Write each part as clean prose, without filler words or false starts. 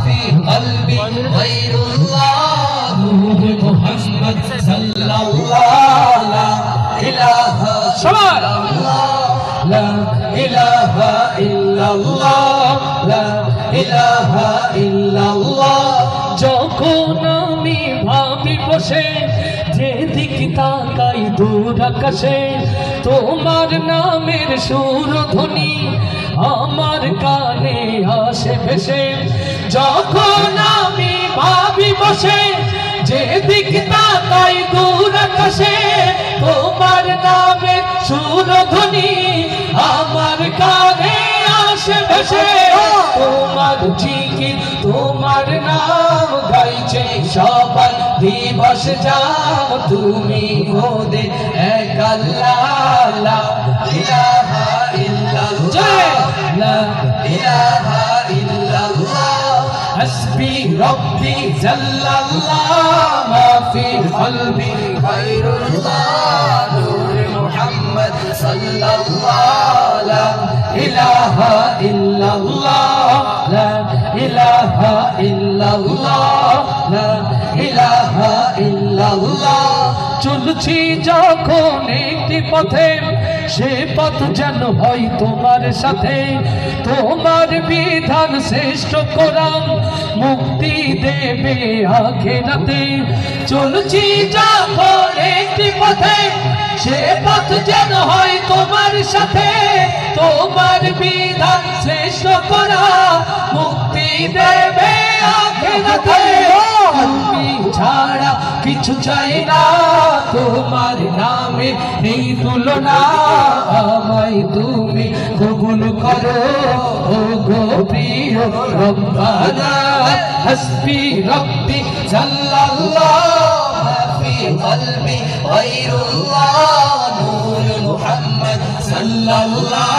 في قلبي غير الله نور محمد صلى الله لا إله إلا الله لا إله إلا الله لا إله إلا الله যখন আমি ভাবি বসে যেদিকে তাকাই দূর আকাশে তোমার নামের সুরধ্বনি আমার কানে আসে ভেসে যখন আমি ভাবি বসে যেদিকে তাকাই দূর আকাশে তোমার নামের সুরধ্বনি আমার কানে আসে ভেসে তোমার জিকির তোমার নাম গাইছে সবাই দিবস যাও তুমি মোদের এক আল্লাহ লা ইলাহা ইল্লাল্লাহ লা ইলাহা ইল্লাল্লাহ হাসবি রব্বি জাল্লাল্লাহ মা ফি কলবি গায়রুল্লাহ নূর মুহাম্মদ সাল্লাল্লাহ লা ইলাহা ইল্লাল্লাহ লা ইলাহা ইল্লাল্লাহ লা ইলাহা ইল্লাল্লাহ চলছি যখন একটি পথে সে পথ যেন হয় তোমার সাথে তোমার বিধান শ্রেষ্ঠ কোরআন মুক্তি দেবে আখিরাতে চলছি যখন একটি পথে সে পথ যেন হয় তোমার সাথে তোমার বিধান শ্রেষ্ঠ কোরআন মুক্তি দেবে আখিরাতে তুমি ছাড়া কিছু চাই না তোমার নামে নেই তুলনা আমায় তুমি কবুল করো ও গো প্রিয় রব্বানা হাসবি রব্বি জাল্লাল্লাহ ফি কলবি গায়রুল্লাহ নূর মুহাম্মদ সাল্লাল্লাহ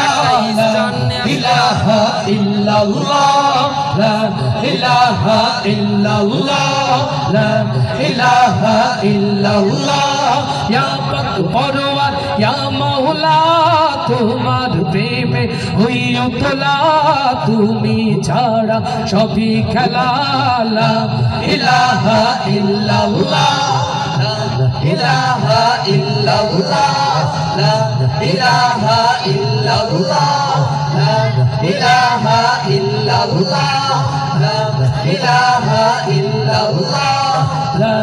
লা ইলাহা ইল্লাল্লাহ লা ইলাহা ইল্লাল্লাহ লা ইলাহা ইল্লাল্লাহ ইয়া পরওয়ার ইয়া মাওলা তোমার প্রেমে হইও তোলা তুমি ছাড়া সবই খেলা লা ইলাহা ইল্লাল্লাহ লা ইলাহা ইল্লাল্লাহ লা ইলাহা ইল্লাল্লাহ লা ইলাহা ইল্লাল্লাহ লা ইলাহা ইল্লাল্লাহ লা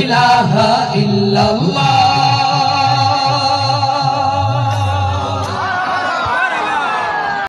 ইলাহা ইল্লাল্লাহ